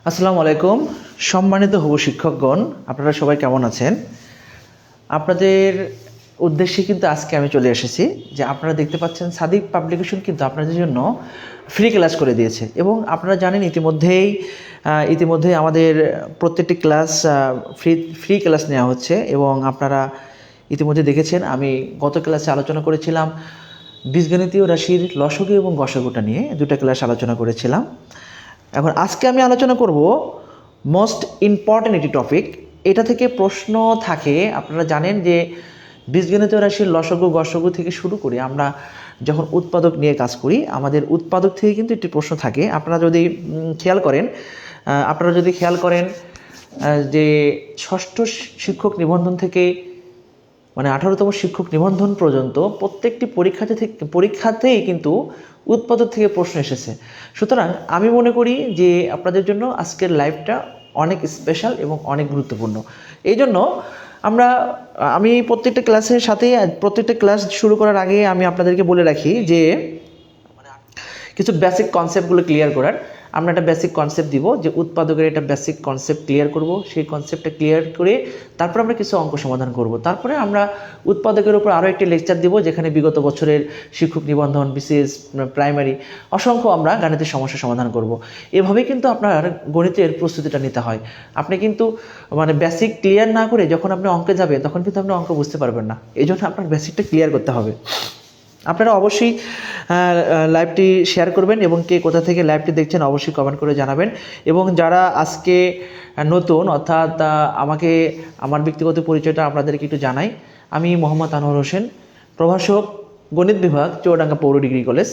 আসসালামু আলাইকুম। সম্মানিত হবু শিক্ষকগণ, আপনারা সবাই কেমন আছেন? আপনাদের উদ্দেশ্যে কিন্তু আজকে আমি চলে এসেছি যে আপনারা দেখতে পাচ্ছেন সাদিক পাবলিকেশন কিন্তু আপনাদের জন্য ফ্রি ক্লাস করে দিয়েছে এবং আপনারা জানেন ইতিমধ্যেই আমাদের প্রত্যেকটি ক্লাস ফ্রি ক্লাস নেওয়া হচ্ছে এবং আপনারা ইতিমধ্যে দেখেছেন আমি গত ক্লাসে আলোচনা করেছিলাম বীজগণিতীয় রাশির লসগু এবং গসাগুটা নিয়ে দুটো ক্লাস আলোচনা করেছিলাম। এখন আজকে আমি আলোচনা করব মোস্ট ইম্পর্ট্যান্ট একটি টপিক। এটা থেকে প্রশ্ন থাকে, আপনারা জানেন যে বীজগণিতীয় রাশির লসগু গসগু থেকে শুরু করে আমরা যখন উৎপাদক নিয়ে কাজ করি, আমাদের উৎপাদক থেকে কিন্তু একটি প্রশ্ন থাকে। আপনারা যদি খেয়াল করেন যে ষষ্ঠ শিক্ষক নিবন্ধন থেকে মানে 18তম শিক্ষক নিবন্ধন পর্যন্ত প্রত্যেকটি পরীক্ষাতেই কিন্তু উৎপাদক থেকে প্রশ্ন এসেছে। সুতরাং আমি মনে করি যে আপনাদের জন্য আজকের লাইভটা অনেক স্পেশাল এবং অনেক গুরুত্বপূর্ণ। এই জন্য আমি প্রত্যেকটা ক্লাস শুরু করার আগে আমি আপনাদেরকে বলে রাখি যে কিছু বেসিক কনসেপ্টগুলো ক্লিয়ার করার। আমরা একটা বেসিক কনসেপ্ট দিব যে উৎপাদকের একটা বেসিক কনসেপ্ট ক্লিয়ার করব। সেই কনসেপ্টটা ক্লিয়ার করে তারপর আমরা কিছু অঙ্ক সমাধান করব। তারপরে আমরা উৎপাদকের উপর আরও একটি লেকচার দিব, যেখানে বিগত বছরের শিক্ষক নিবন্ধন, বিসিএস, প্রাইমারি অসংখ্য আমরা গাণিতিক সমস্যা সমাধান করব। এভাবেই কিন্তু আপনার গণিতের প্রস্তুতিটা নিতে হয়। আপনি কিন্তু বেসিক ক্লিয়ার না করে যখন আপনি অঙ্কে যাবেন তখন কিন্তু আপনি অঙ্ক বুঝতে পারবেন না। এই জন্য আপনার বেসিকটা ক্লিয়ার করতে হবে। আপনারা অবশ্যই লাইভটি শেয়ার করবেন এবং কে কোথা থেকে লাইভটি দেখছেন অবশ্যই কমেন্ট করে জানাবেন। এবং যারা আজকে নতুন, অর্থাৎ আমার ব্যক্তিগত পরিচয়টা আপনাদেরকে একটু জানাই। আমি মোহাম্মদ আনোয়ার হোসেন, প্রভাষক, গণিত বিভাগ, চুয়াডাঙ্গা পৌর ডিগ্রি কলেজ,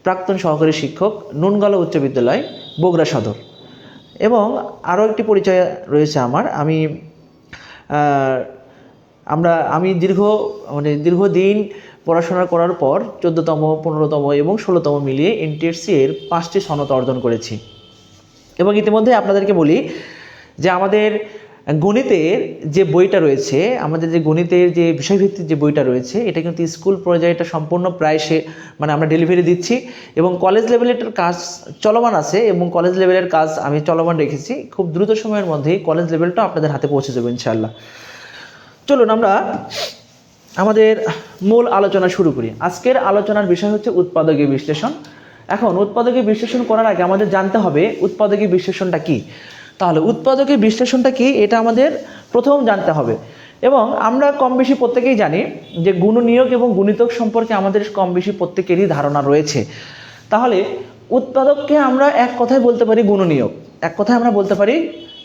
প্রাক্তন সহকারী শিক্ষক, নুনগালা উচ্চ বিদ্যালয়, বগুড়া সদর। এবং আরও একটি পরিচয় রয়েছে আমার। আমি দীর্ঘদিন পড়াশোনা করার পর 14তম, 15তম এবং 16তম মিলিয়ে এনটিএসসি এর 5টি সনদ অর্জন করেছি। এবং ইতিমধ্যে আপনাদেরকে বলি যে আমাদের গণিতের যে বইটা রয়েছে, আমাদের যে গণিতের যে বিষয়ভিত্তিক যে বইটা রয়েছে, এটা কিন্তু স্কুল পর্যায়ে এটা সম্পূর্ণ প্রায় আমরা ডেলিভারি দিচ্ছি এবং কলেজ লেভেলের কাজ চলমান আছে এবং কলেজ লেভেলের কাজ আমি চলমান রেখেছি। খুব দ্রুত সময়ের মধ্যেই কলেজ লেভেলটা আপনাদের হাতে পৌঁছে যাবে ইনশাআল্লাহ। চলুন আমরা আমাদের মূল আলোচনা শুরু করি। আজকের আলোচনার বিষয় হচ্ছে উৎপাদকীয় বিশ্লেষণ। এখন উৎপাদকীয় বিশ্লেষণ করার আগে আমাদের জানতে হবে উৎপাদকীয় বিশ্লেষণটা কি। তাহলে উৎপাদকীয় বিশ্লেষণটা কি এটা আমাদের প্রথম জানতে হবে। এবং আমরা কম বেশি প্রত্যেকেই জানি যে গুণনীয়ক এবং গুণিতক সম্পর্কে আমাদের কম বেশি প্রত্যেকেরই ধারণা রয়েছে। তাহলে উৎপাদককে আমরা এক কথায় বলতে পারি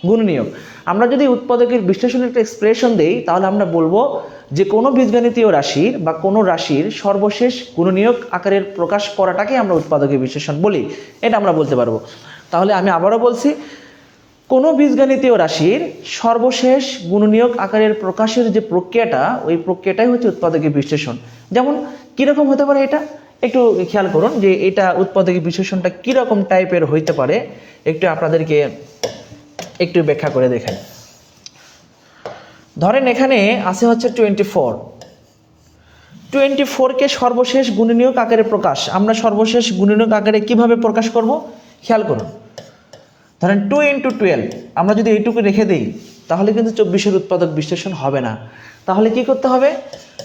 গুণনীয়ক। আমরা যদি উৎপাদকের বিশ্লেষণের একটা এক্সপ্রেশন দেই তাহলে আমরা বলবো যে কোনো বীজগণিতীয় রাশির বা কোনো রাশির সর্বশেষ গুণনীয়ক আকারের প্রকাশ করাটাকে আমরা উৎপাদকের বিশ্লেষণ বলি, এটা আমরা বলতে পারবো। তাহলে আমি আবারও বলছি, কোনো বীজগণিতীয় রাশির সর্বশেষ গুণনীয়ক আকারের প্রকাশের যে প্রক্রিয়াটা, ওই প্রক্রিয়াটাই হচ্ছে উৎপাদকের বিশ্লেষণ। যেমন কীরকম হতে পারে এটা একটু খেয়াল করুন যে এটা উৎপাদকের বিশ্লেষণটা কীরকম টাইপের হইতে পারে, একটু আপনাদেরকে একটু ব্যাখ্যা করে দেখেন। ধরেন এখানে আছে হচ্ছে 24কে সর্বশেষ গুণনীয়ক আকারে প্রকাশ। আমরা সর্বশেষ গুণনীয়ক আকারে কিভাবে প্রকাশ করব খেয়াল করুন। ধরেন 2 × 12 আমরা যদি এইটুকু রেখে দিই তাহলে কিন্তু 24-এর উৎপাদক বিশ্লেষণ হবে না। তাহলে কি করতে হবে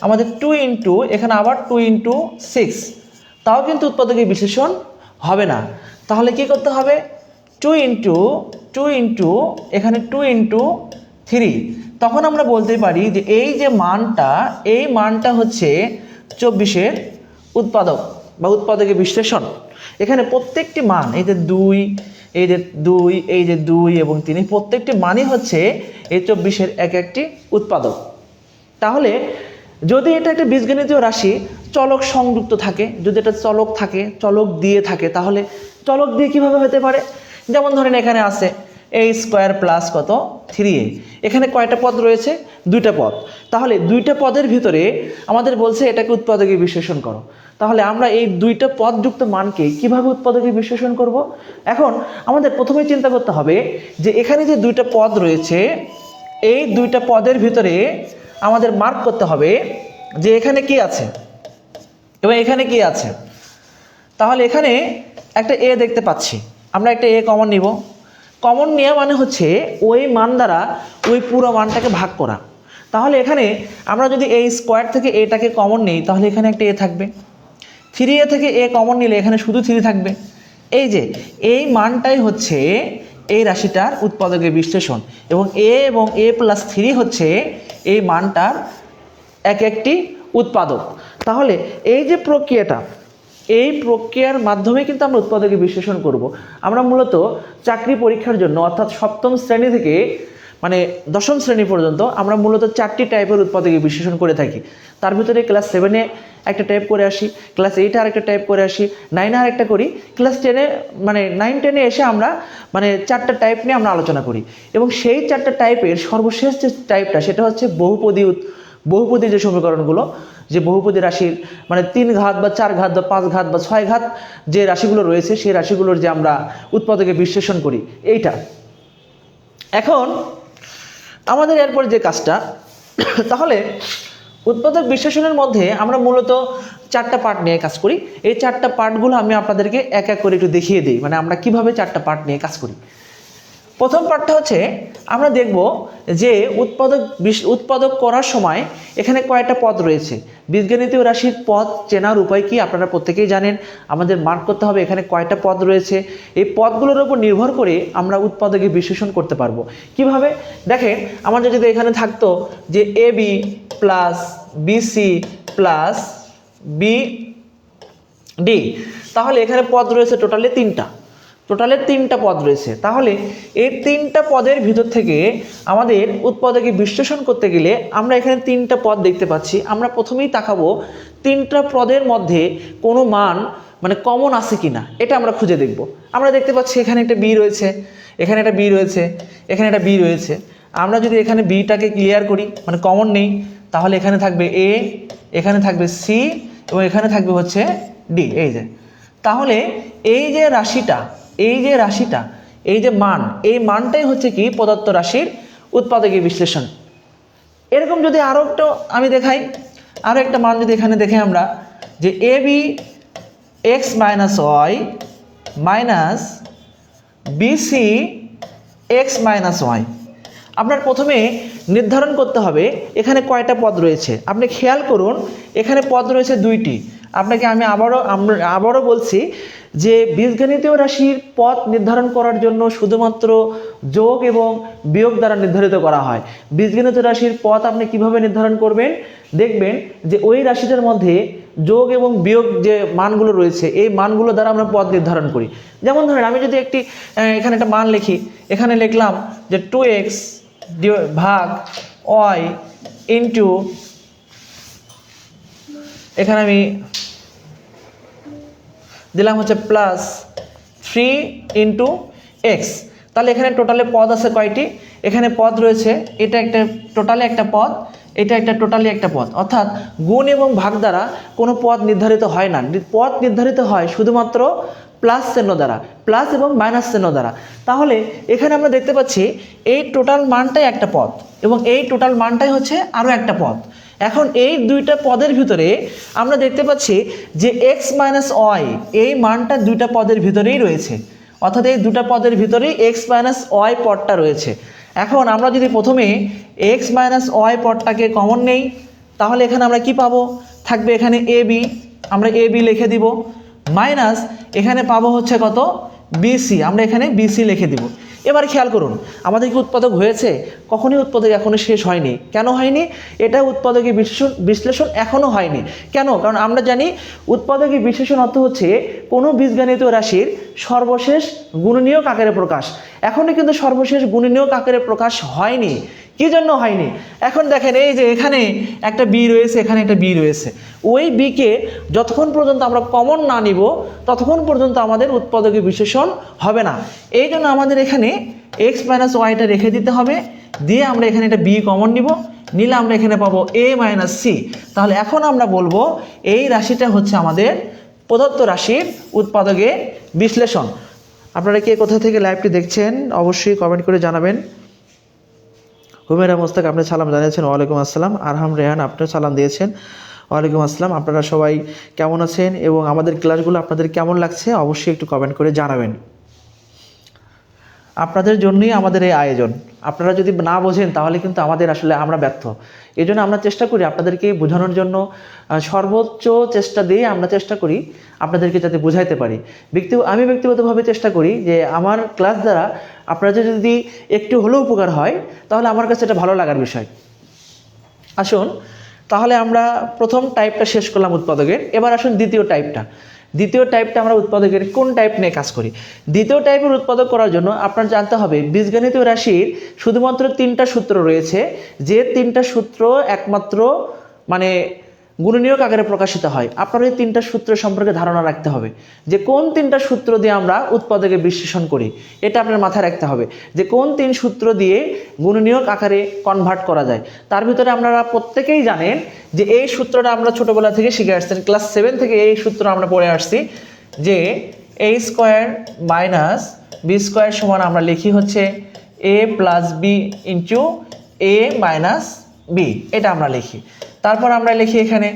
আমাদের 2 এখানে আবার 2 × 6, তাও কিন্তু উৎপাদকের বিশ্লেষণ হবে না। তাহলে কি করতে হবে 2 × এখানে 2 × 3, তখন আমরা বলতে পারি যে এই মানটা হচ্ছে 24-এর উৎপাদক বা উৎপাদকের বিশ্লেষণ। এখানে প্রত্যেকটি মান, এই যে 2, এই যে 2 এবং 3, প্রত্যেকটি মানই হচ্ছে এই 24-এর একটি উৎপাদক। তাহলে যদি এটা একটা বীজগণিতীয় রাশি চলক সংযুক্ত থাকে, যদি এটা চলক থাকে, চলক দিয়ে থাকে, তাহলে চলক দিয়ে কিভাবে হতে পারে? যেমন ধরেন এখানে আছে a² প্লাস কত 3a, এখানে কয়টা পদ রয়েছে? 2টা পদ। তাহলে 2টা পদের ভিতরে আমাদের বলছে এটাকে উৎপাদকীয় বিশ্লেষণ করো। তাহলে আমরা এই 2টা পদযুক্ত মানকে কিভাবে উৎপাদকীয় বিশ্লেষণ করব? এখন আমাদের প্রথমে চিন্তা করতে হবে যে এখানে যে 2টা পদ রয়েছে, এই 2টা পদের ভিতরে আমাদের মার্ক করতে হবে যে এখানে কি আছে এবং এখানে কি আছে। তাহলে এখানে একটা a দেখতে পাচ্ছি, আমরা একটা a কমন নিব। কমন নেওয়া মানে হচ্ছে ওই মান দ্বারা ওই পুরো মানটাকে ভাগ করা। তাহলে এখানে আমরা যদি এই স্কোয়ার থেকে এটাকে কমন নিই তাহলে এখানে একটা এ থাকবে, 3a থেকে এ কমন নিলে এখানে শুধু 3 থাকবে। এই যে এই মানটাই হচ্ছে এই রাশিটার উৎপাদকের বিশ্লেষণ, এবং a প্লাস 3 হচ্ছে এই মানটার একটি উৎপাদক। তাহলে এই যে প্রক্রিয়াটা, এই প্রক্রিয়ার মাধ্যমে কিন্তু আমরা উৎপাদকের বিশ্লেষণ করব। আমরা মূলত চাকরি পরীক্ষার জন্য অর্থাৎ সপ্তম শ্রেণী থেকে মানে দশম শ্রেণী পর্যন্ত আমরা মূলত 4টি টাইপের উৎপাদকের বিশ্লেষণ করে থাকি। তার ভিতরে ক্লাস 7-এ একটা টাইপ করে আসি, ক্লাস 8-এ আরেকটা টাইপ করে আসি, 9-এ আরেকটা করি, ক্লাস 10-এ মানে 9-10-এ এসে আমরা মানে 4টা টাইপ নিয়ে আমরা আলোচনা করি। এবং সেই 4টা টাইপের সর্বশেষ যে টাইপটা সেটা হচ্ছে বহুপদী যে সমীকরণগুলো, যে বহুপদী রাশির মানে 3 ঘাত বা 4 ঘাত বা 5 ঘাত বা 6 ঘাত যে রাশিগুলো রয়েছে সেই রাশিগুলোর যে আমরা উৎপাদকে বিশ্লেষণ করি এইটা। এখন আমাদের এরপর যে কাজটা, তাহলে উৎপাদক বিশ্লেষণের মধ্যে আমরা মূলত 4টা পার্ট নিয়ে কাজ করি। এই 4টা পার্টগুলো আমি আপনাদেরকে এক এক করে একটু দেখিয়ে দিই, মানে আমরা কিভাবে 4টা পার্ট নিয়ে কাজ করি। প্রথম পার্টটা হচ্ছে আমরা দেখব যে উৎপাদক করার সময় এখানে কয়টা পদ রয়েছে। বীজগণিতীয় রাশির পদ চেনার উপায় কি আপনারা প্রত্যেকেই জানেন। আমাদের মার্ক করতে হবে এখানে কয়টা পদ রয়েছে। এই পদগুলোর উপর নির্ভর করে আমরা উৎপাদকে বিশ্লেষণ করতে পারবো। কিভাবে দেখেন, আমাদের যদি এখানে থাকতো যে AB plus BC plus BD, তাহলে এখানে পদ রয়েছে টোটালে 3টা পদ রয়েছে। তাহলে এই 3টা পদের ভিতর থেকে আমাদের উৎপাদকে বিশ্লেষণ করতে গেলে আমরা এখানে 3টা পদ দেখতে পাচ্ছি। আমরা প্রথমেই তাকাবো 3টা পদের মধ্যে কোনো মান মানে কমন আছে কিনা, এটা আমরা খুঁজে দেখব। আমরা দেখতে পাচ্ছি এখানে একটা বি রয়েছে, এখানে একটা বি রয়েছে, এখানে একটা বি রয়েছে। আমরা যদি এখানে বিটাকে ক্লিয়ার করি মানে কমন নেই, তাহলে এখানে থাকবে এ, এখানে থাকবে সি এবং এখানে থাকবে হচ্ছে ডি। এই যে তাহলে এই যে রাশিটা, এই যে মান, এই মানটাই হচ্ছে কি প্রদত্ত রাশির উৎপাদকীয় বিশ্লেষণ। এরকম যদি আরও একটা আমি দেখাই, আরও একটা মান যদি এখানে দেখে আমরা যে AB x minus y minus BC x minus y. আপনার প্রথমে নির্ধারণ করতে হবে এখানে কয়টা পদ রয়েছে। আপনি খেয়াল করুন এখানে পদ রয়েছে 2টি। আপনাকে আমি আবারও বলছি যে বীজগণিতীয় রাশির পদ নির্ধারণ করার জন্য শুধুমাত্র যোগ এবং বিয়োগ দ্বারা নির্ধারিত করা হয়। বীজগণিতীয় রাশির পদ আপনি কিভাবে নির্ধারণ করবেন, দেখবেন যে ওই রাশিটার মধ্যে যোগ এবং বিয়োগ যে মানগুলো রয়েছে এই মানগুলো দ্বারা আমরা পদ নির্ধারণ করি। যেমন ধরেন আমি যদি এখানে একটা মান লিখি, এখানে লিখলাম যে 2x ভাগ y ইন্টু, এখানে আমি দিলাম হচ্ছে প্লাস 3 ইন্টু এক্স। তাহলে এখানে টোটালে পদ আছে কয়টি, এখানে পদ রয়েছে, এটা একটা টোটালে একটা পদ, এটা একটা টোটালি একটা পদ। অর্থাৎ গুণ এবং ভাগ দ্বারা কোনো পদ নির্ধারিত হয় না, পদ নির্ধারিত হয় শুধুমাত্র প্লাস চিহ্ন দ্বারা, প্লাস এবং মাইনাস চিহ্ন দ্বারা। তাহলে এখানে আমরা দেখতে পাচ্ছি এই টোটাল মানটাই একটা পদ এবং এই টোটাল মানটাই হচ্ছে আরও একটা পদ। এখন এই 2টা পদের ভিতরে আমরা দেখতে পাচ্ছি যে x মাইনাস ওয়াই এই মানটা 2টা পদের ভিতরেই রয়েছে, অর্থাৎ এই 2টা পদের ভিতরেই x মাইনাস ওয়াই পদটা রয়েছে। এখন আমরা যদি প্রথমে x মাইনাস ওয়াই পদটাকে কমন নেই তাহলে এখানে আমরা কি পাবো, থাকবে এখানে AB, আমরা AB লিখে দিব, মাইনাস এখানে পাবো হচ্ছে কত BC, আমরা এখানে BC লিখে দিব। এবার খেয়াল করুন আমাদের কি উৎপাদক হয়েছে, কখনই উৎপাদক এখনো শেষ হয়নি। কেন হয়নি, এটা উৎপাদকের বিশ্লেষণ এখনো হয়নি। কেন, কারণ আমরা জানি উৎপাদকের বিশ্লেষণ অর্থ হচ্ছে কোনো বীজগণিতীয় রাশির সর্বশেষ গুণনীয়ক আকারে প্রকাশ। এখনো কিন্তু সর্বশেষ গুণনীয়ক আকারে প্রকাশ হয়নি। কি জন্য হয়নি, এখন দেখেন এই যে এখানে একটা বি রয়েছে, এখানে একটা বি রয়েছে, ওই বিকে যতক্ষণ পর্যন্ত আমরা কমন না নিব ততক্ষণ পর্যন্ত আমাদের উৎপাদকের বিশ্লেষণ হবে না। এই জন্য আমাদের এখানে x মাইনাস ওয়াইটা রেখে দিতে হবে, দিয়ে আমরা এখানে একটা বি কমন নিব, নিলে আমরা এখানে পাবো a মাইনাস সি। তাহলে এখন আমরা বলবো এই রাশিটা হচ্ছে আমাদের প্রদত্ত রাশির উৎপাদকের বিশ্লেষণ। আপনারা কে কোথা থেকে লাইভটি দেখছেন অবশ্যই কমেন্ট করে জানাবেন। হুমেরা মোস্তাক আপনি সালাম জানিয়েছেন, ওয়ালাইকুম আসসালাম। আরহাম রেহান আপনিও সালাম দিয়েছেন, ওয়ালাইকুম আসসালাম। আপনারা সবাই কেমন আছেন এবং আমাদের ক্লাসগুলো আপনাদের কেমন লাগছে অবশ্যই একটু কমেন্ট করে জানাবেন। আপনাদের জন্যই আমাদের এই আয়োজন। আপনারা যদি না বোঝেন তাহলে কিন্তু আমাদের আসলে আমরা ব্যর্থ। এই জন্য আমরা চেষ্টা করি আপনাদেরকে বোঝানোর জন্য, সর্বোচ্চ চেষ্টা দিয়ে আমরা চেষ্টা করি আপনাদেরকে যাতে বোঝাইতে পারি। আমি ব্যক্তিগতভাবে চেষ্টা করি যে আমার ক্লাস দ্বারা আপনাদের যদি একটু হলেও উপকার হয় তাহলে আমার কাছে এটা ভালো লাগার বিষয়। আসুন তাহলে আমরা প্রথম টাইপটা শেষ করলাম উৎপাদকের। এবার আসুন দ্বিতীয় টাইপটা আমরা উৎপাদকের কোন টাইপ নিয়ে কাজ করি। দ্বিতীয় টাইপের উৎপাদক করার জন্য আপনার জানতে হবে বীজগণিতীয় রাশির শুধুমাত্র 3টা সূত্র রয়েছে, যে 3টা সূত্র একমাত্র মানে গুণনীয়ক আকারে প্রকাশিত হয়। আপনার এই 3টা সূত্র সম্পর্কে ধারণা রাখতে হবে যে কোন 3টা সূত্র দিয়ে আমরা উৎপাদকে বিশ্লেষণ করি। এটা আপনার মাথায় রাখতে হবে যে কোন 3 সূত্র দিয়ে গুণনীয়ক আকারে কনভার্ট করা যায়। তার ভিতরে আপনারা প্রত্যেকেই জানেন যে এই সূত্রটা আমরা ছোটবেলা থেকে শিখে আসছি, ক্লাস 7 থেকে এই সূত্র আমরা পড়ে আসছি যে a square minus B square সমান আমরা লিখি হচ্ছে a plus B into a minus B, এটা আমরা লিখি। তারপর আমরা লিখি এখানে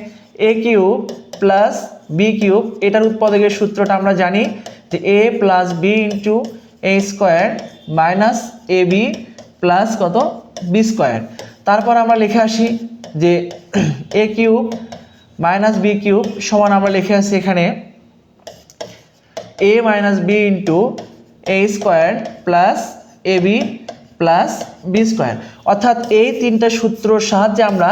a cube plus B cube, এটার উৎপাদকের সূত্রটা আমরা জানি যে a plus B into a square minus A B plus কত বি স্কোয়ার। তারপর আমরা লিখে আসি যে a cube minus B cube সমান আমরা লিখে আসি এখানে a minus B into a square plus A B plus B square. অর্থাৎ এই 3টা সূত্রর সাহায্যে আমরা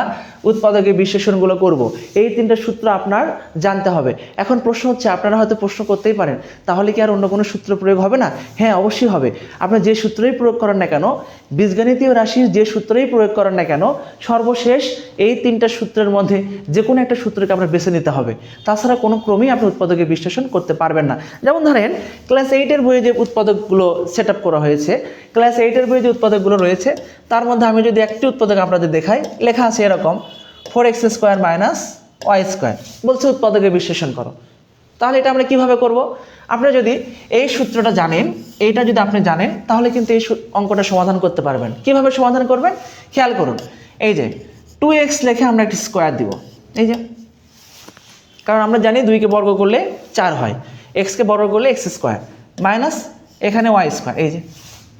উৎপাদকের বিশ্লেষণগুলো করব। এই 3টা সূত্র আপনার জানতে হবে। এখন প্রশ্ন হচ্ছে, আপনারা হয়তো প্রশ্ন করতেই পারেন তাহলে কি আর অন্য কোনো সূত্র প্রয়োগ হবে না? হ্যাঁ, অবশ্যই হবে। আপনি যে সূত্রই প্রয়োগ করেন না কেন, বীজগণিতীয় রাশির যে সূত্রই প্রয়োগ করেন না কেন, সর্বশেষ এই 3টা সূত্রের মধ্যে যে কোনো একটা সূত্রকে আপনার বেছে নিতে হবে। তাছাড়া কোনো ক্রমেই আপনি উৎপাদকের বিশ্লেষণ করতে পারবেন না। যেমন ধরেন ক্লাস 8-এর বইয়ে যে উৎপাদকগুলো সেট আপ করা হয়েছে, ক্লাস 8-এর বইয়ে যে উৎপাদকগুলো রয়েছে তার মধ্যে আমি যদি একটি উৎপাদক আপনাদের দেখাই, লেখা আছে এরকম 4x square minus Y square, বলছে উৎপাদকের বিশ্লেষণ করো। তাহলে এটা আমরা কিভাবে করব? আপনারা যদি এই সূত্রটা জানেন, এইটা যদি আপনি জানেন তাহলে কিন্তু এই অঙ্কটা সমাধান করতে পারবেন। কিভাবে সমাধান করবেন খেয়াল করুন। এই যে 2x লিখে আমরা একটি স্কোয়ার দিব, এই যে, কারণ আমরা জানি 2কে বর্গ করলে 4 হয়, xকে বর্গ করলে x স্কোয়ার মাইনাস এখানে ওয়াই স্কোয়ার, এই যে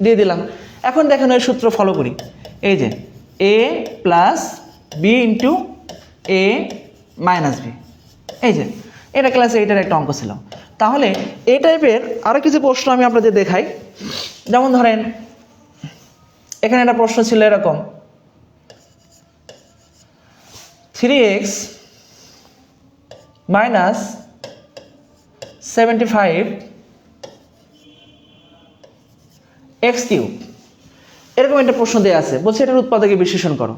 দিয়ে দিলাম। এখন দেখেন ওই সূত্র ফলো করি, এই যে a plus B into A minus B, এই যে এটা ক্লাস 8-এর একটা অঙ্ক ছিল। তাহলে এই টাইপের আরও কিছু প্রশ্ন আমি আপনাদের দেখাই। যেমন ধরেন এখানে একটা প্রশ্ন ছিল এরকম 3x মাইনাস 75 x কিউব, এরকম একটা প্রশ্ন দেওয়া আছে, বলছে এটার উৎপাদকে বিশ্লেষণ করো।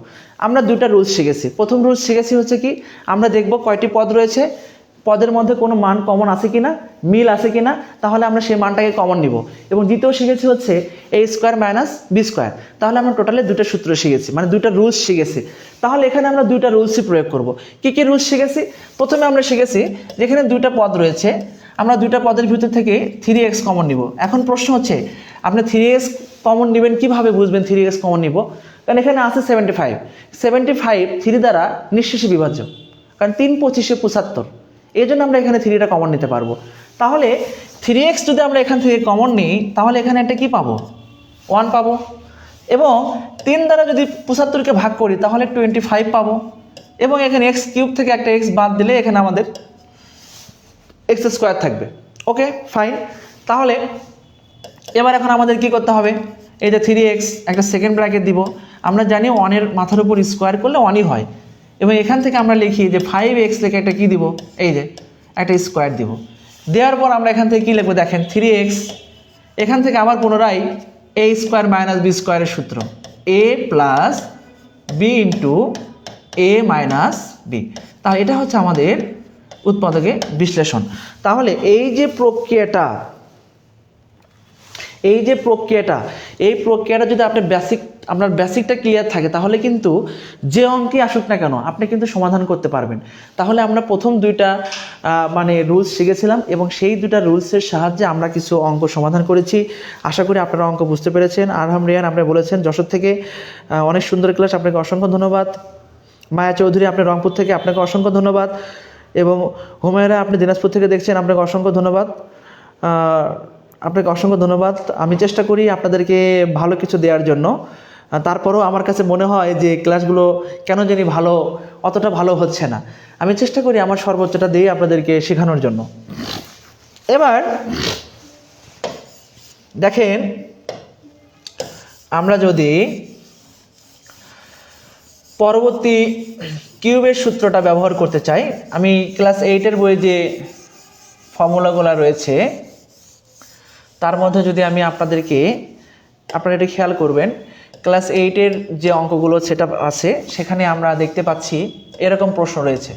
আমরা 2টা রুলস শিখেছি। প্রথম রুলস শিখেছি হচ্ছে কি, আমরা দেখব কয়টি পদ রয়েছে, পদের মধ্যে কোনো মান কমন আছে কিনা, মিল আছে কিনা, তাহলে আমরা সেই মানটাকে কমন নিব। এবং দ্বিতীয় শিখেছি হচ্ছে a square minus B square. তাহলে আমরা টোটালে 2টা সূত্র শিখেছি, মানে 2টা রুলস শিখেছি। তাহলে এখানে আমরা 2টা রুলসই প্রয়োগ করব। কি কি রুলস শিখেছি? প্রথমে আমরা শিখেছি যেখানে 2টা পদ রয়েছে, আমরা 2টা পদের ভিতর থেকে 3x কমন নিব। এখন প্রশ্ন হচ্ছে আপনি 3x কমন নেবেন কিভাবে, বুঝবেন 3x কমন নিব? কারণ এখানে আছে 75 3 দ্বারা নিঃশেষে বিভাজ্য, কারণ 3 25 75, এই জন্য আমরা এখানে 3টা কমন নিতে পারবো। তাহলে 3x যদি আমরা এখান থেকে কমন নিই তাহলে এখানে একটা কি পাবো, 1 পাবো। এবং 3 দ্বারা যদি 75কে ভাগ করি তাহলে 25 পাবো। এবং এখানে x কিউব থেকে একটা x বাদ দিলে এখানে আমাদের x স্কোয়ার থাকবে। ওকে, ফাইন। তাহলে এবার এখন আমাদের কি করতে হবে, এই যে 3x একটা সেকেন্ড ব্র্যাকেট দিব। আমরা জানি 1-এর মাথার উপর স্কোয়ার করলে 1ই হয়। এবং এখান থেকে আমরা লিখি যে 5x থেকে একটা কি দিব, এই যে একটা স্কোয়ার দিব। দেওয়ার পর আমরা এখান থেকে কি লিখবো দেখেন 3x, এখান থেকে আবার পুনরায় a স্কোয়ার মাইনাস বি স্কোয়ারের সূত্র a plus B into A minus B. তাহলে এটা হচ্ছে আমাদের উৎপাদকে বিশ্লেষণ। তাহলে এই প্রক্রিয়াটা এই প্রক্রিয়াটা যদি আপনার বেসিকটা ক্লিয়ার থাকে তাহলে কিন্তু যে অঙ্কে আসুক না কেন আপনি কিন্তু সমাধান করতে পারবেন। তাহলে আমরা প্রথম 2টা মানে রুলস শিখেছিলাম এবং সেই 2টা রুলসের সাহায্যে আমরা কিছু অঙ্ক সমাধান করেছি। আশা করি আপনারা অঙ্ক বুঝতে পেরেছেন। আরহাম রিয়ান আপনি বলেছেন যশোর থেকে, অনেক সুন্দর ক্লাস, আপনাকে অসংখ্য ধন্যবাদ। মায়া চৌধুরী আপনি রংপুর থেকে, আপনাকে অসংখ্য ধন্যবাদ। এবং হুমায়রা আপনি দিনাজপুর থেকে দেখছেন, আপনাকে অসংখ্য ধন্যবাদ। আপনাকে অসংখ্য ধন্যবাদ। আমি চেষ্টা করি আপনাদেরকে ভালো কিছু দেওয়ার জন্য। তারপরেও আমার কাছে মনে হয় যে ক্লাসগুলো কেন জানি অতটা ভালো হচ্ছে না। আমি চেষ্টা করি আমার সর্বোচ্চটা দিয়ে আপনাদেরকে শেখানোর জন্য। এবার দেখেন, আমরা যদি পরবর্তী কিউবের সূত্রটা ব্যবহার করতে চাই, আমি ক্লাস 8-এর বইয়ে যে ফর্মুলাগুলো রয়েছে তার মধ্যে যদি আমি আপনারা এটা খেয়াল করবেন, ক্লাস 8-এর যে অঙ্কগুলো সেটা আছে সেখানে আমরা দেখতে পাচ্ছি এরকম প্রশ্ন রয়েছে,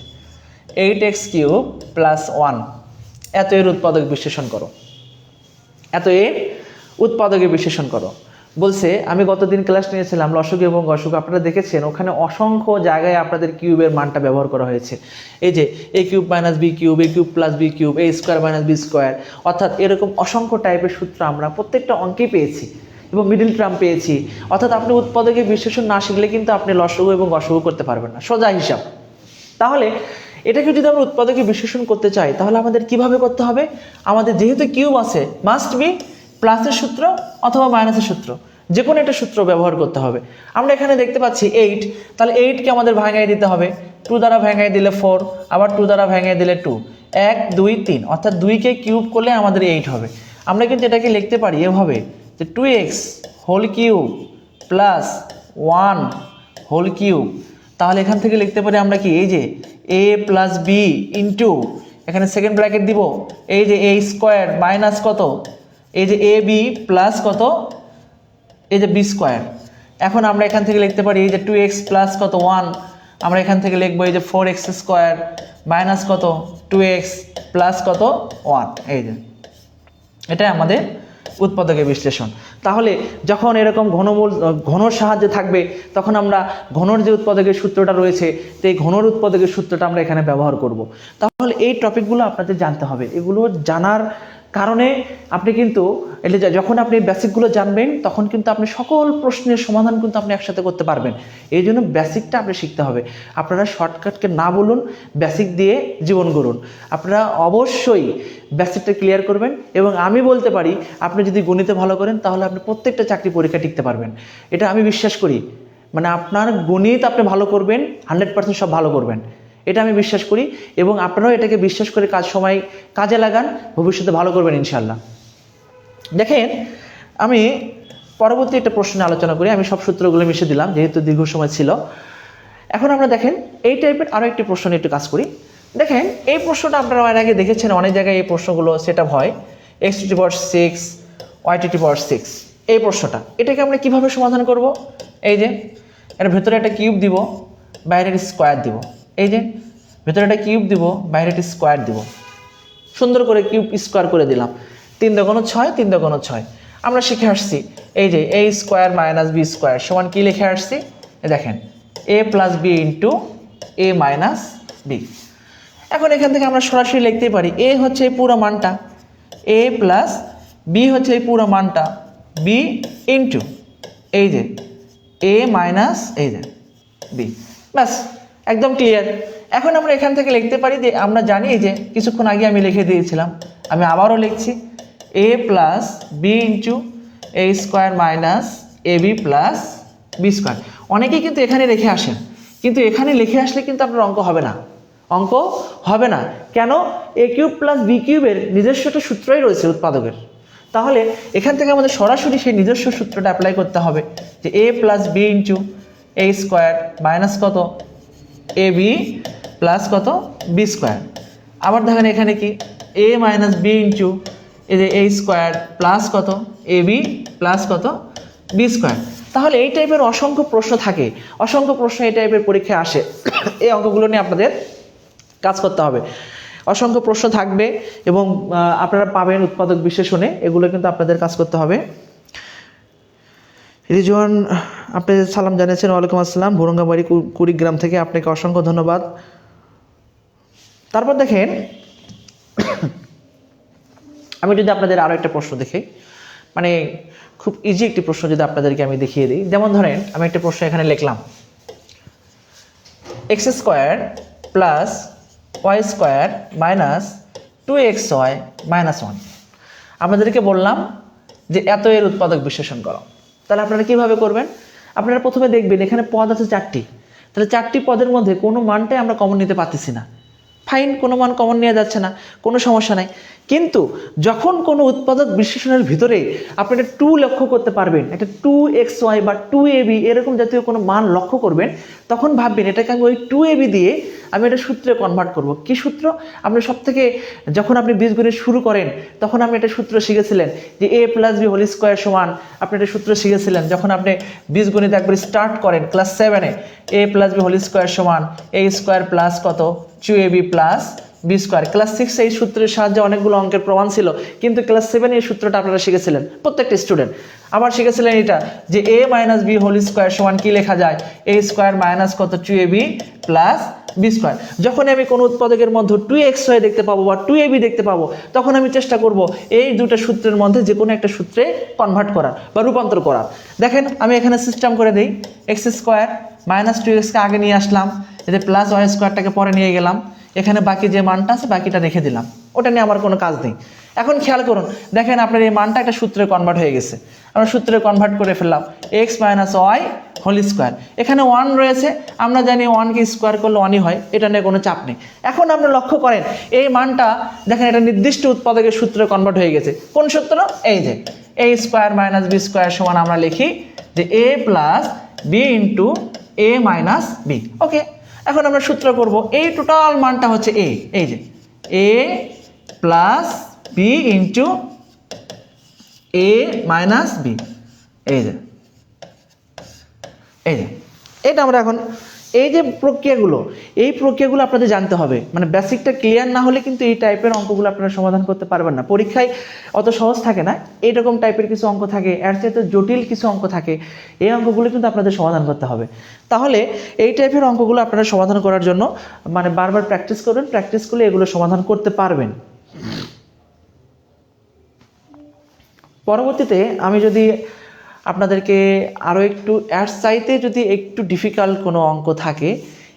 8x³ + 1 এত এর উৎপাদক বিশ্লেষণ করো, এত এর উৎপাদকের বিশ্লেষণ করো। বলছে, আমি গতদিন ক্লাস নিয়েছিলাম লসগু এবং গসগু, আপনারা দেখেছেন ওখানে অসংখ্য জায়গায় আপনাদের কিউবের মানটা ব্যবহার করা হয়েছে। এই যে a³ - b³ a³ + b³ a² - b², অর্থাৎ এরকম অসংখ্য টাইপের সূত্র আমরা প্রত্যেকটা অঙ্কেই পেয়েছি এবং মিডল টার্ম পেয়েছি। অর্থাৎ আপনি উৎপাদকের বিশ্লেষণ না শিখলে কিন্তু আপনি লসগু এবং গসগু করতে পারবেন না, সোজা হিসাব। তাহলে এটাকে যদি আমরা উৎপাদকে বিশ্লেষণ করতে চাই তাহলে আমাদের কিভাবে করতে হবে? আমাদের যেহেতু কিউব আছে, মাস্ট বি প্লাসের সূত্র অথবা মাইনাসের সূত্র, যে কোনো একটা সূত্র ব্যবহার করতে হবে। আমরা এখানে দেখতে পাচ্ছি 8, তাহলে 8কে আমাদের ভাঙাই দিতে হবে, 2 দ্বারা ভাঙাই দিলে 4, আবার 2 দ্বারা ভাঙাই দিলে 2, 1 2 3, অর্থাৎ 2কে কিউব করলে আমাদের 8 হবে। আমরা কিন্তু এটাকে লিখতে পারি এভাবে যে 2x² + 1 হোল কিউব। তাহলে এখান থেকে লিখতে পারি আমরা কি, এই যে a + b ইন্টু, এখানে সেকেন্ড ব্র্যাকেট দিব, এই যে a² মাইনাস কত, এই যে ab প্লাস কত, এই যে b²। এখন আমরা এখান থেকে লিখতে পারি এই যে 2x প্লাস কত 1, আমরা এখান থেকে লিখবো এই যে 4x² মাইনাস কত 2x প্লাস কত 1। এই যে এটাই আমাদের উৎপাদকের বিশ্লেষণ। তাহলে যখন এরকম ঘনর সাহায্যে থাকবে তখন আমরা ঘনর যে উৎপাদকের সূত্রটা রয়েছে সেই ঘনর উৎপাদকের সূত্রটা আমরা এখানে ব্যবহার করব। তাহলে এই টপিকগুলো আপনাদের জানতে হবে। এগুলো জানার কারণে আপনি কিন্তু যখন আপনি বেসিকগুলো জানবেন তখন কিন্তু আপনি সকল প্রশ্নের সমাধান কিন্তু আপনি একসাথে করতে পারবেন। এই জন্য বেসিকটা আপনি শিখতে হবে। আপনারা শর্টকাটকে না বলুন, বেসিক দিয়ে জীবন গড়ুন। আপনারা অবশ্যই বেসিকটা ক্লিয়ার করবেন এবং আমি বলতে পারি আপনি যদি গণিতে ভালো করেন তাহলে আপনি প্রত্যেকটা চাকরি পরীক্ষা টিকতে পারবেন। এটা আমি বিশ্বাস করি। মানে আপনার গণিত আপনি ভালো করবেন, 100% সব ভালো করবেন, এটা আমি বিশ্বাস করি এবং আপনারাও এটাকে বিশ্বাস করে কাজে লাগান, ভবিষ্যতে ভালো করবেন ইনশাল্লাহ। দেখেন, আমি পরবর্তী একটা প্রশ্ন আলোচনা করি। আমি সব সূত্রগুলো মিশে দিলাম যেহেতু দীর্ঘ সময় ছিল। এখন আমরা দেখেন এই টাইপের আরও একটি প্রশ্ন নিয়ে একটু কাজ করি। দেখেন, এই প্রশ্নটা আপনারা এর আগে দেখেছেন, অনেক জায়গায় এই প্রশ্নগুলো সেট আপ হয়, x⁶ y⁶ এই প্রশ্নটা। এটাকে আমরা কিভাবে সমাধান করব? এই যে এর ভেতরে একটা কিউব দিব, বাইরের স্কোয়ার দিব, এই যে ভেতরে একটা কিউব দিব, বাইরে একটা স্কোয়ার দিব, সুন্দর করে কিউব স্কোয়ার করে দিলাম। 3 × 6 3 × 6 আমরা শিখে আসছি এই যে a² - b² সমান কি লিখে আসছি, দেখেন a + b into a - b। এখন এখান থেকে আমরা সরাসরি লিখতেই পারি a হচ্ছে এই পুরো মানটা, a + b হচ্ছে এই পুরো মানটা, b ইন্টু এই যে a - এই যে b। ব্যাস, একদম ক্লিয়ার। এখন আমরা এখান থেকে লিখতে পারি যে আমরা জানি যে কিছুক্ষণ আগে আমি লিখে দিয়েছিলাম, আমি আবারও লিখছি a + b into a² - ab + b²। অনেকেই কিন্তু এখানে রেখে আসেন, কিন্তু এখানে লিখে আসলে কিন্তু আপনার অঙ্ক হবে না। কেন? a³ + b³ এর নিজস্ব একটা সূত্রই রয়েছে উৎপাদকের। তাহলে এখান থেকে আমাদের সরাসরি সেই নিজস্ব সূত্রটা অ্যাপ্লাই করতে হবে যে a + b into a² minus কত ab প্লাস কত b²। আবার দেখেন এখানে কি a - b ইন্টু এই যে a² প্লাস কত ab প্লাস কত b²। তাহলে এই টাইপের অসংখ্য প্রশ্ন থাকে, অসংখ্য প্রশ্ন এই টাইপের পরীক্ষায় আসে। এই অঙ্কগুলো নিয়ে আপনাদের কাজ করতে হবে। অসংখ্য প্রশ্ন থাকবে এবং আপনারা পাবেন উৎপাদক বিশ্লেষণে, এগুলো কিন্তু আপনাদের কাজ করতে হবে। রিজওয়ান, আপনি সালাম জানিয়েছেন। ওয়ালাইকুম আসসালাম, ভুরঙ্গাবাড়ি কুড়িগ্রাম থেকে, আপনাকে অসংখ্য ধন্যবাদ। তারপর দেখেন, আমি যদি আপনাদের আরও একটা প্রশ্ন দেখি, মানে খুব ইজি একটি প্রশ্ন যদি আপনাদেরকে আমি দেখিয়ে দিই। যেমন ধরেন আমি একটা প্রশ্ন এখানে লিখলাম, x² + y² - 2xy - 1। আপনাদেরকে বললাম যে এত এর উৎপাদক বিশ্লেষণ করো। তাহলে আপনারা কিভাবে করবেন? আপনারা প্রথমে দেখবেন এখানে পদ আছে 4টি, তাহলে 4টি পদের মধ্যে কোনো মানটাই আমরা কমন নিতে পারতেছি না। ফাইন, কোনো মান কমন নেওয়া যাচ্ছে না, কোনো সমস্যা নাই। কিন্তু যখন কোনো উৎপাদক বিশ্লেষণের ভিতরে আপনি একটা 2 লক্ষ্য করতে পারবেন, একটা 2xy বা 2ab এরকম জাতীয় কোনো মান লক্ষ্য করবেন, তখন ভাববেন এটাকে আমি ওই 2ab দিয়ে আমি এটা সূত্রে কনভার্ট করব। কি সূত্র? আপনি সব থেকে যখন আপনি বীজগণিত শুরু করেন তখন আপনি একটা সূত্র শিখেছিলেন যে a + b হোল স্কোয়ার সমান, আপনি একটা সূত্র শিখেছিলেন যখন আপনি বীজগণিত একবার স্টার্ট করেন ক্লাস 7-এ, a + b হোল স্কোয়ার সমান a স্কোয়ার প্লাস কত 2ab plus B square. Class 6 এই সূত্রের সাহায্যে অনেকগুলো অঙ্কের প্রমাণ ছিল, কিন্তু ক্লাস 7 এই সূত্রটা আপনারা শিখেছিলেন প্রত্যেকটা স্টুডেন্ট। আবার শিখেছিলেন এটা যে a - b হোল স্কোয়ার সমান কি লেখা যায়, a স্কোয়ার মাইনাস কত 2ab প্লাস বি স্কোয়ার। যখন আমি কোনো উৎপাদকের মধ্যে 2xy দেখতে পাবো বা 2ab দেখতে পাবো, তখন আমি চেষ্টা করব এই দুটো সূত্রের মধ্যে যে কোনো একটা সূত্রে কনভার্ট করার বা রূপান্তর করার। দেখেন আমি এখানে সিস্টেম করে দিই, এক্স স্কোয়ার মাইনাস 2xকে আগে নিয়ে আসলাম, এতে প্লাস ওয়াই স্কোয়ারটাকে পরে নিয়ে গেলাম, এখানে বাকি যে মানটা আছে বাকিটা রেখে দিলাম, ওটা নিয়ে আমার কোনো কাজ নেই। এখন খেয়াল করুন, দেখেন আপনার এই মানটা একটা সূত্রে কনভার্ট হয়ে গেছে, আমরা সূত্রে কনভার্ট করে ফেললাম x - y হোল স্কোয়ার। এখানে 1 রয়েছে, আমরা জানি 1কে স্কোয়ার করলে 1ই হয়, এটা নিয়ে কোনো চাপ নেই। এখন আপনারা লক্ষ্য করেন এই মানটা দেখেন এটা নির্দিষ্ট উৎপাদকের সূত্রে কনভার্ট হয়ে গেছে। কোন সূত্র? এই যে a square minus B square সমান আমরা লিখি যে a plus B into a minus b. Okay, এখন আমরা সূত্র করব, এই টোটাল মানটা হচ্ছে a, এই যে a plus B into a minus B, এই যে এটা আমরা এখন এই যে প্রক্রিয়াগুলো আপনাদের জানতে হবে। মানে বেসিকটা ক্লিয়ার না হলে কিন্তু এই টাইপের অঙ্কগুলো আপনারা সমাধান করতে পারবেন না। পরীক্ষায় অত সহজ থাকে না, এইরকম টাইপের কিছু অঙ্ক থাকে, এর চাইতে জটিল কিছু অঙ্ক থাকে, এই অঙ্কগুলো কিন্তু আপনাদের সমাধান করতে হবে। তাহলে এই টাইপের অঙ্কগুলো আপনারা সমাধান করার জন্য মানে বারবার প্র্যাকটিস করবেন, প্র্যাকটিস করলে এগুলো সমাধান করতে পারবেন। পরবর্তীতে আমি যদি আপনাদেরকে আরও একটু এর চাইতে যদি একটু ডিফিকাল্ট কোনো অঙ্ক থাকে,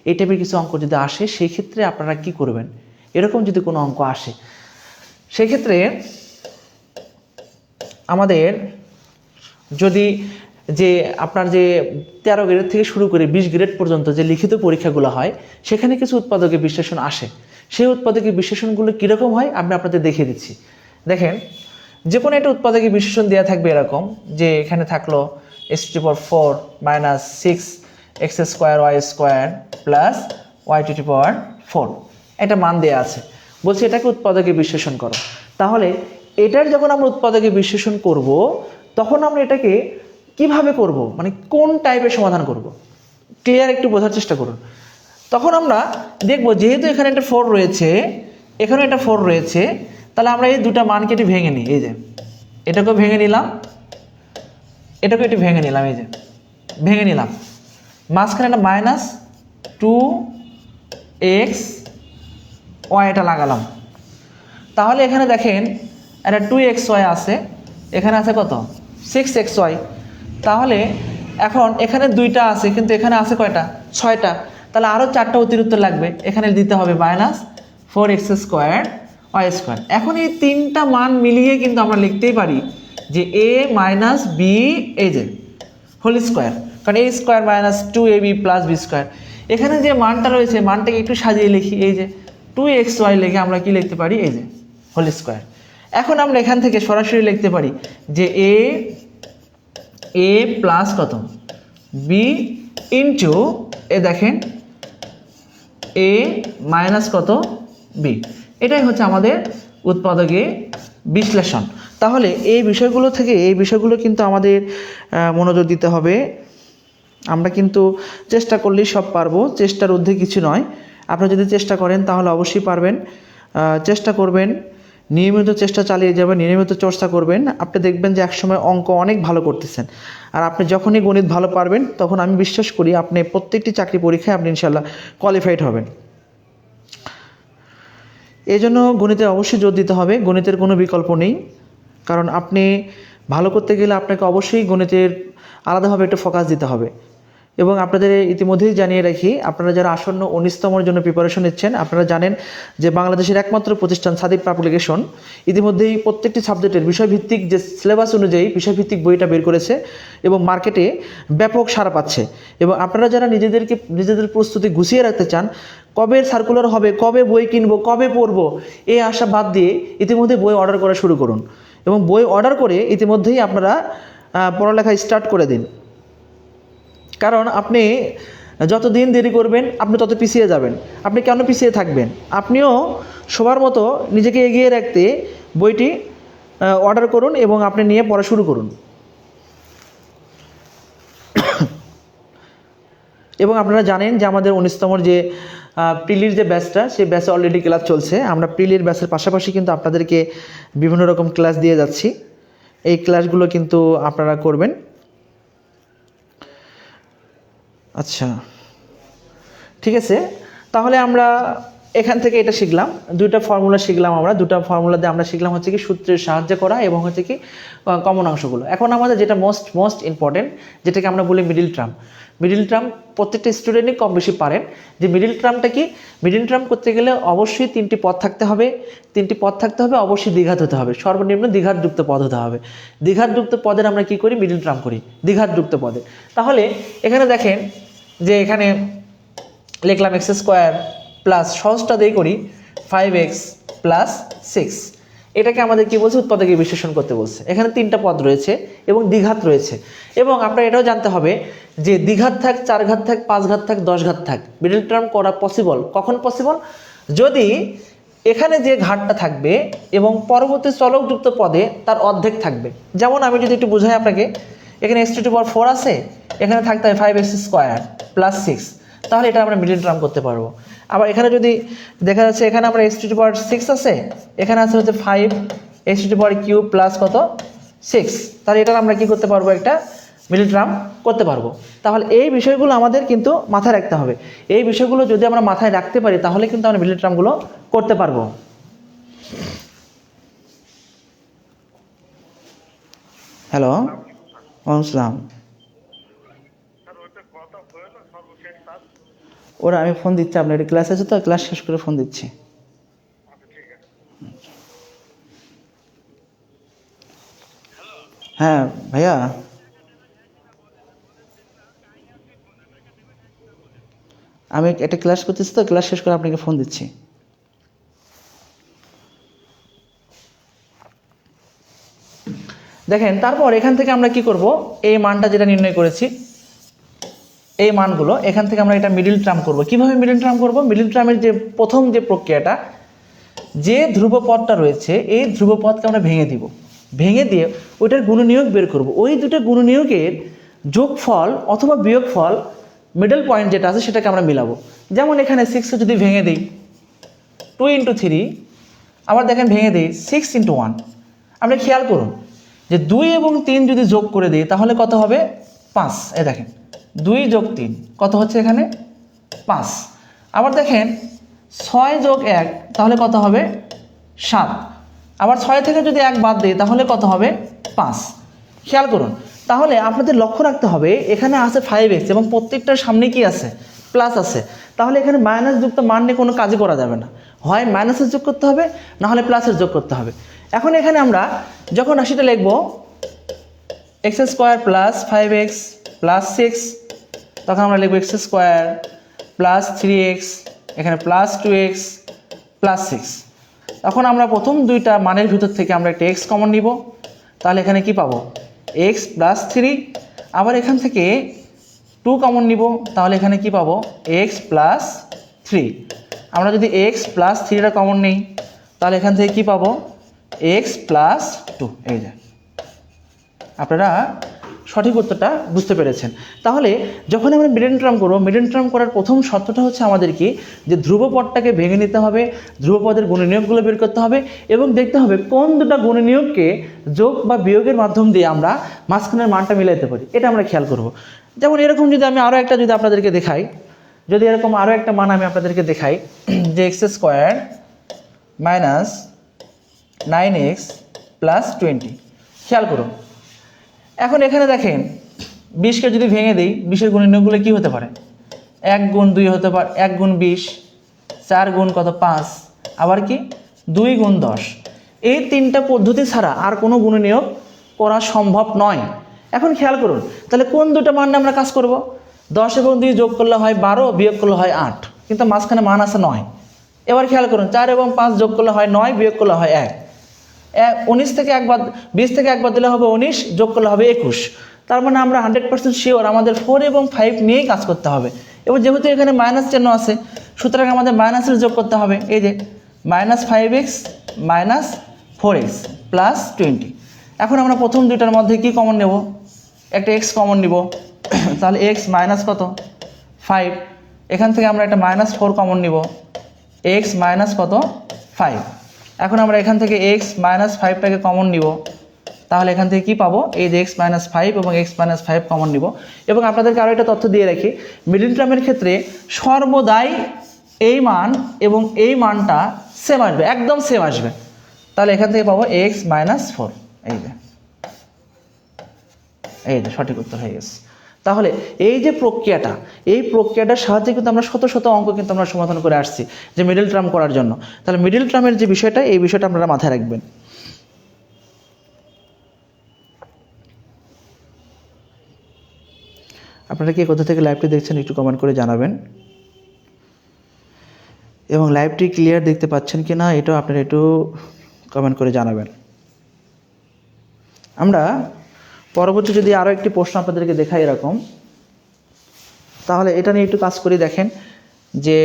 এই টাইপের কিছু অঙ্ক যদি আসে, সেই ক্ষেত্রে আপনারা কি করবেন? এরকম যদি কোনো অঙ্ক আসে, সেই ক্ষেত্রে আমাদের যদি যে আপনার যে 13 গ্রেড থেকে শুরু করে 20 গ্রেড পর্যন্ত যে লিখিত পরীক্ষাগুলো হয়, সেখানে কিছু উৎপাদকের বিশ্লেষণ আসে। সেই উৎপাদকের বিশ্লেষণগুলো কীরকম হয় আমি আপনাদের দেখিয়ে দিচ্ছি। দেখেন, যে কোনো একটা উৎপাদকের বিশ্লেষণ দেওয়া থাকবে এরকম যে এখানে থাকলো x⁴ minus 6x square y square plus y⁴ এটা মান দেওয়া আছে, বলছি এটাকে উৎপাদকের বিশ্লেষণ করো। তাহলে এটার যখন আমরা উৎপাদকের বিশ্লেষণ করব, তখন আমরা এটাকে কিভাবে করব, মানে কোন টাইপের সমাধান করব, ক্লিয়ার একটু বোঝার চেষ্টা করুন। তখন আমরা দেখব যেহেতু এখানে একটা 4 রয়েছে, এখানে একটা 4 রয়েছে, তাহলে আমরা এই দুটা মানকে একটু ভেঙে নিই। এই যে এটাকেও ভেঙে নিলাম, এটাকেও একটু ভেঙে নিলাম, এই যে ভেঙে নিলাম, মাঝখানে একটা -2x y এটা লাগালাম। তাহলে এখানে দেখেন একটা 2xy আছে, এখানে আছে কত 6xy। তাহলে এখন এখানে 2টা আছে, কিন্তু এখানে আছে কয়টা 6টা, তাহলে আরও 4টা অতিরিক্ত লাগবে, এখানে দিতে হবে -4x স্কোয়ার ওয়াই স্কোয়ার। এখন এই 3টা মান মিলিয়ে কিন্তু আমরা লিখতেই পারি যে a মাইনাস বি এই যে হোল স্কোয়ার, কারণ a square minus 2ab plus B square. এখানে যে মানটা রয়েছে মানটাকে একটু সাজিয়ে লিখি, এই যে 2xy লিখে আমরা কি লিখতে পারি, এই যে হোল স্কোয়ার। এখন আমরা এখান থেকে সরাসরি লিখতে পারি যে a প্লাস কত বি ইন্টু এ দেখেন a মাইনাস কত বি। এটাই হচ্ছে আমাদের উৎপাদকের বিশ্লেষণ। তাহলে এই বিষয়গুলো কিন্তু আমাদের মনোযোগ দিতে হবে। আমরা কিন্তু চেষ্টা করলেই সব পারবো, চেষ্টার ঊর্ধ্বে কিছু নয়। আপনারা যদি চেষ্টা করেন তাহলে অবশ্যই পারবেন। চেষ্টা করবেন, নিয়মিত চেষ্টা চালিয়ে যাবেন, নিয়মিত চর্চা করবেন, আপনি দেখবেন যে একসময় অঙ্ক অনেক ভালো করতেছেন। আর আপনি যখনই গণিত ভালো পারবেন, তখন আমি বিশ্বাস করি আপনি প্রত্যেকটি চাকরি পরীক্ষায় আপনি ইনশাল্লাহ কোয়ালিফাইড হবেন। এই জন্য গণিতে অবশ্যই জোর দিতে হবে, গণিতের কোনো বিকল্প নেই। কারণ আপনি ভালো করতে গেলে আপনাকে অবশ্যই গণিতের আলাদাভাবে একটা ফোকাস দিতে হবে। এবং আপনাদের ইতিমধ্যেই জানিয়ে রাখি, আপনারা যারা আসন্ন 19তমর জন্য প্রিপারেশন নিচ্ছেন, আপনারা জানেন যে বাংলাদেশের একমাত্র প্রতিষ্ঠান সাদিক পাবলিকেশন ইতিমধ্যেই প্রত্যেকটি সাবজেক্টের বিষয়ভিত্তিক যে সিলেবাস অনুযায়ী বিষয়ভিত্তিক বইটা বের করেছে এবং মার্কেটে ব্যাপক সাড়া পাচ্ছে। এবং আপনারা যারা নিজেদের প্রস্তুতি গুছিয়ে রাখতে চান, কবে সার্কুলার হবে, কবে বই কিনবো, কবে পড়বো, এই আশা বাদ দিয়ে ইতিমধ্যে বই অর্ডার করা শুরু করুন এবং বই অর্ডার করে ইতিমধ্যেই আপনারা পড়ালেখা স্টার্ট করে দিন। কারণ আপনি যত দিন দেরি করবেন আপনি তত পিছিয়ে যাবেন। আপনি কেন পিছিয়ে থাকবেন? আপনিও সবার মতো নিজেকে এগিয়ে রাখতে বইটি অর্ডার করুন এবং আপনি নিয়ে পড়া শুরু করুন। এবং আপনারা জানেন যে আমাদের 19তমর যে প্রিলির যে ব্যাচটা, সেই ব্যাচে অলরেডি ক্লাস চলছে। আমরা প্রিলির ব্যাচের পাশাপাশি কিন্তু আপনাদেরকে বিভিন্ন রকম ক্লাস দিয়ে যাচ্ছি। এই ক্লাসগুলো কিন্তু আপনারা করবেন। আচ্ছা, ঠিক আছে। তাহলে আমরা এখান থেকে এটা শিখলাম, দুইটা ফর্মুলা শিখলাম। আমরা দুটো ফর্মুলা দিয়ে আমরা শিখলাম হচ্ছে কি সূত্রের সাহায্য করা এবং হচ্ছে কি কমন অংশগুলো। এখন আমাদের যেটা মোস্ট ইম্পর্টেন্ট, যেটাকে আমরা বলি মিডিল টার্ম। মিডিল টার্ম প্রত্যেকটা স্টুডেন্টই কম বেশি পারেন। যে মিডিল টার্মটা কি? মিডিল টার্ম করতে গেলে অবশ্যই তিনটি পদ থাকতে হবে। অবশ্যই দ্বিঘাত হতে হবে, সর্বনিম্ন দ্বিঘাতযুক্ত পদ হতে হবে। দ্বিঘাতযুক্ত পদের আমরা কি করি? মিডিল টার্ম করি দ্বিঘাতযুক্ত পদে। তাহলে এখানে দেখেন যে এখানে লিখলাম এক্স স্কোয়ার প্লাস, সহজটা দিয়ে করি 5x প্লাস 6। এটাকে আমাদের কি বলছে? উৎপাদকে বিশ্লেষণ করতে বলছে। এখানে তিনটা পদ রয়েছে এবং দ্বিঘাত রয়েছে। এবং আপনার এটাও জানতে হবে যে দ্বিঘাত থাক, 4 ঘাত থাক, 5 ঘাত থাক, 10 ঘাত থাক, মিডল টার্ম করা পসিবল। কখন পসিবল? যদি এখানে যে ঘাতটা থাকবে এবং পরবর্তী চলকযুক্ত পদে তার অর্ধেক থাকবে। যেমন আমি যদি একটু বোঝাই আপনাকে, এখানে x⁴ আছে, এখানে থাকতে হবে 5x স্কোয়ার প্লাস 6, তাহলে এটা আমরা মিডল টার্ম করতে পারবো। আবার এখানে যদি দেখা যাচ্ছে এখানে আমরা x⁴ আছে, এখানে আছে হচ্ছে 5x³ প্লাস কত 6, তাহলে এটা আমরা কি করতে পারবো? একটা মিডল টার্ম করতে পারবো। তাহলে এই বিষয়গুলো আমাদের কিন্তু মাথায় রাখতে হবে। এই বিষয়গুলো যদি আমরা মাথায় রাখতে পারি তাহলে কিন্তু আমরা মিডল টার্মগুলো করতে পারবো। হ্যালো, আসসালাম। ওরা আমি ফোন দিচ্ছি, আপনার একটা ক্লাস আছে তো, ক্লাস শেষ করে ফোন দিচ্ছি। হ্যাঁ ভাইয়া, আমি একটা ক্লাস করতেছি তো, ক্লাস শেষ করে আপনাকে ফোন দিচ্ছি। দেখেন, তারপর এখান থেকে আমরা কি করব? এই মানটা যেটা নির্ণয় করেছি, এই মানগুলো এখান থেকে আমরা এটা মিডল টার্ম করব। কিভাবে মিডল টার্ম করব? মিডল টার্মের যে প্রথম যে প্রক্রিয়াটা, যে ধ্রুবপদটা রয়েছে এই ধ্রুবপদকে আমরা ভেঙে দিব। ভেঙে দিয়ে ওইটার গুণনীয়ক বের করব। ওই দুটো গুণনীয়কের যোগফল অথবা বিয়োগফল, মিডল পয়েন্ট যেটা আছে সেটাকে আমরা মিলাবো। যেমন এখানে 6 যদি ভেঙে দিই 2 × 3, আবার দেখেন ভেঙে দিই 6 × 1। আপনি খেয়াল করুন যে 2 এবং 3 যদি যোগ করে দিই তাহলে কত হবে? 5। এই দেখেন 2 + 3 কত হচ্ছে? এখানে 5। আবার দেখেন 6 + 1 তাহলে কত হবে? 7। আবার 6 থেকে যদি 1 বাদ দিই তাহলে কত হবে? 5। খেয়াল করুন। তাহলে আপনাদের লক্ষ্য রাখতে হবে এখানে আছে 5x এবং প্রত্যেকটার সামনে কি আছে? প্লাস আছে। তাহলে এখানে মাইনাস যুক্ত মান নিয়ে কোনো কাজই করা যাবে না। হয় মাইনাসের যোগ করতে হবে, না হলে প্লাসের যোগ করতে হবে। এখন এখানে আমরা যখন রাশিটা লিখব x² প্লাস 5x প্লাস 6, তখন আমরা লিখব x² প্লাস 3x, এখানে প্লাস 2x প্লাস 6। তখন আমরা প্রথম দুইটা মানের ভিতর থেকে আমরা একটা x কমন নিব। তাহলে এখানে কি পাবো? x plus 3। আবার এখান থেকে 2 কমন নিব, তাহলে এখানে কি পাবো? x plus 3। আমরা যদি x প্লাস 3টা কমন নিই তাহলে এখান থেকে কি পাবো? x plus 2। এই যে আপনারা সঠিক উত্তরটা বুঝতে পেরেছেন। তাহলে যখন আমরা মিডল টার্ম করবো, মিডল টার্ম করার প্রথম শর্তটা হচ্ছে আমাদের কি? যে ধ্রুবপদটাকে ভেঙে নিতে হবে, ধ্রুবপদের গুণনীয়কগুলো বের করতে হবে এবং দেখতে হবে কোন দুটো গুণনীয়ককে যোগ বা বিয়োগের মাধ্যম দিয়ে আমরা মাঝখানের মানটা মিলাইতে পারি। এটা আমরা খেয়াল করব। যেমন এরকম যদি আমি আরও একটা যদি আপনাদেরকে দেখাই, যদি এরকম আরও একটা মান আমি আপনাদেরকে দেখাই যে x² মাইনাস 9x প্লাস 20। খেয়াল করুন। এখন এখানে দেখেন 20কে যদি ভেঙে দিই, 20-এর গুণনীয়কগুলো কী হতে পারে? 1 গুণ 2 হতে পারে, 1 গুণ 20, 4 গুণ কত 5, আবার কি 2 গুণ 10। এই তিনটা পদ্ধতি ছাড়া আর কোনো গুণনীয়ক করা সম্ভব নয়। এখন খেয়াল করুন, তাহলে কোন দুটো মান নিয়ে আমরা কাজ করব? 10 এবং 2 যোগ করলে হয় 12, বিয়োগ করলে হয় 8, কিন্তু মাঝখানে মান আছে 9। এবার খেয়াল করুন, 4 এবং 5 যোগ করলে হয় 9, বিয়োগ করলে হয় 1। 19 থেকে 1 বাদ, 20 থেকে 1 বাদ দিলে হবে 19, যোগ করলে হবে 21। তার মানে আমরা 100% শিওর আমাদের 4 এবং 5 নিয়েই কাজ করতে হবে। এবার যেহেতু এখানে মাইনাস চিহ্ন আছে, সুতরাং আমাদের মাইনাসের যোগ করতে হবে। এই যে -5x -4x +20। এখন আমরা প্রথম দুইটার মধ্যে কি কমন নেব? একটা x কমন নিব, তাহলে x মাইনাস কত 5। এখান থেকে আমরা একটা -4 কমন নিব, x মাইনাস কত 5। এখন আমরা এখান থেকে x -5টাকে কমন নিব, তাহলে এখান থেকে কি পাবো? এই যে x -5 এবং x -5 কমন নিব। এবং আপনাদেরকে আরও একটা তথ্য দিয়ে রাখি, মিডল টার্মের ক্ষেত্রে সর্বদাই এই মান এবং এই মানটা সেম আসবে, একদম সেম আসবে। তাহলে এখান থেকে পাবো x -4। এই যে সঠিক উত্তর হয়ে গেছে। তাহলে এই যে প্রক্রিয়াটা, এই প্রক্রিয়াটার সাহায্যে কিন্তু আমরা শত শত অঙ্ক কিন্তু আমরা সমাধান করে আসছি যে মিডল টার্ম করার জন্য। তাহলে মিডল টার্মের যে বিষয়টা, এই বিষয়টা আপনারা মাথায় রাখবেন। আপনারা কি কোথা থেকে লাইভটি দেখছেন একটু কমেন্ট করে জানাবেন, এবং লাইভটি ক্লিয়ার দেখতে পাচ্ছেন কি না এটাও আপনারা একটু কমেন্ট করে জানাবেন। আমরা পরবর্তী যদি আরও একটি প্রশ্ন আপনাদেরকে দেখাই এরকম, তাহলে এটা নিয়ে একটু কাজ করে দেখেন। যে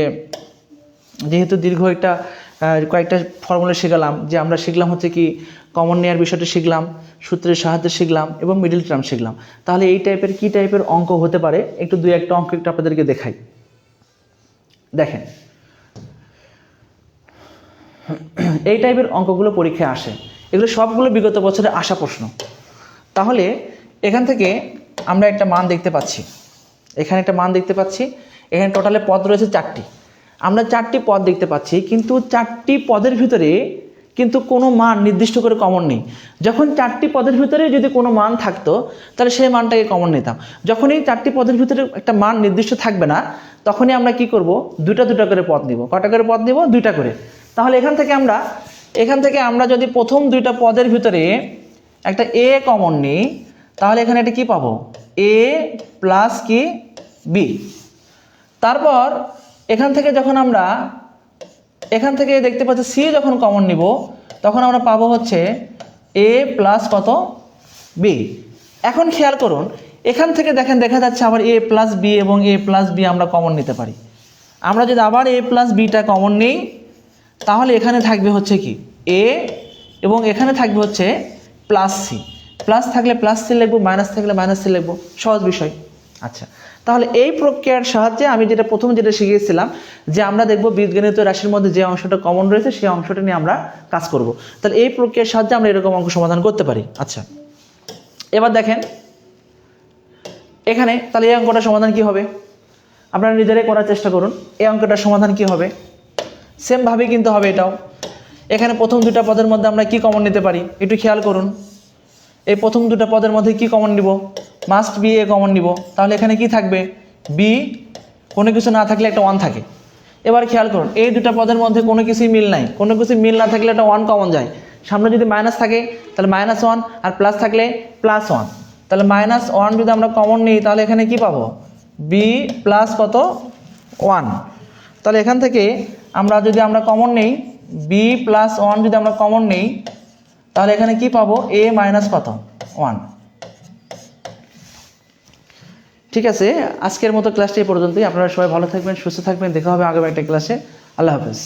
যেহেতু দীর্ঘ কয়েকটা ফর্মুলা শিখলাম, যে আমরা শিখলাম হচ্ছে কি কমন নেওয়ার বিষয়টা শিখলাম, সূত্রের সাহায্যে শিখলাম এবং মিডল টার্ম শিখলাম। তাহলে এই টাইপের কি টাইপের অঙ্ক হতে পারে একটু দুই একটা অঙ্ক একটু আপনাদেরকে দেখাই। দেখেন, এই টাইপের অঙ্কগুলো পরীক্ষায় আসে, এগুলো সবগুলো বিগত বছরে আসা প্রশ্ন। তাহলে এখান থেকে আমরা একটা মান দেখতে পাচ্ছি, এখানে একটা মান দেখতে পাচ্ছি, এখানে টোটালে পদ রয়েছে 4টি। আমরা 4টি পদ দেখতে পাচ্ছি, কিন্তু 4টি পদের ভিতরে কিন্তু কোনো মান নির্দিষ্ট করে কমন নেই। যখন 4টি পদের ভিতরে যদি কোনো মান থাকতো তাহলে সেই মানটাকে কমন নিতাম। যখনই 4টি পদের ভিতরে একটা মান নির্দিষ্ট থাকবে না, তখনই আমরা কি করব? দুটা করে পদ নিব। কটা করে পদ নিব? 2টা করে। তাহলে এখান থেকে আমরা যদি প্রথম 2টা পদের ভিতরে একটা a কমন নিই, তাহলে এখানে এটা কি পাবো? a প্লাস কি b। তারপর এখান থেকে যখন আমরা এখান থেকে দেখতে পাচ্ছি c যখন কমন নিব, তখন আমরা পাবো হচ্ছে a প্লাস কত b। এখন খেয়াল করুন, এখান থেকে দেখেন দেখা যাচ্ছে আবার a প্লাস b এবং a প্লাস b আমরা কমন নিতে পারি। আমরা যদি আবার a প্লাস bটা কমন নিই, তাহলে এখানে থাকবে হচ্ছে কি a এবং এখানে থাকবে হচ্ছে প্লাস c। প্লাস থাকলে প্লাস c লিখবো, মাইনাস থাকলে মাইনাস c লিখবো, সহজ বিষয়। আচ্ছা, তাহলে এই প্রক্রিয়ার সাহায্যে আমি প্রথম যেটা শিখিয়েছিলাম, যে আমরা দেখব বীজগণিত রাশির মধ্যে যে অংশটা কমন রয়েছে সেই অংশটা নিয়ে আমরা কাজ করব। তাহলে এই প্রক্রিয়ার সাহায্যে আমরা এরকম অঙ্ক সমাধান করতে পারি। আচ্ছা, এবার দেখেন এখানে, তাহলে এই অঙ্কটার সমাধান কি হবে? আপনারা নিজেরাই করার চেষ্টা করুন। এই অঙ্কটার সমাধান কি হবে? সেমভাবে কিন্তু হবে এটাও। এখানে প্রথম 2টা পদের মধ্যে আমরা কি কমন নিতে পারি একটু খেয়াল করুন। এই প্রথম 2টা পদের মধ্যে কি কমন নিব? মাস্ট বি এ কমন নিব। তাহলে এখানে কি থাকবে? বি, কোনো কিছু না থাকলে একটা 1 থাকে। এবার খেয়াল করুন, এই 2টা পদের মধ্যে কোনো কিছুই মিল নাই, কোনো কিছু মিল না থাকলে একটা 1 কমন যায়। সামনে যদি মাইনাস থাকে তাহলে -1, আর প্লাস থাকলে +1। তাহলে -1 যদি আমরা কমন নিই, তাহলে এখানে কি পাবো? বি প্লাস কত 1। তাহলে এখান থেকে আমরা কমন নেই বি প্লাস 1, যদি আমরা কমন নেই, তাহলে এখানে কি পাবো? a মাইনাস কত 1। ঠিক আছে, আজকের মতো ক্লাসটি এই পর্যন্তই। আপনারা সবাই ভালো থাকবেন, সুস্থ থাকবেন। দেখা হবে আগামী একটা ক্লাসে। আল্লাহ হাফেজ।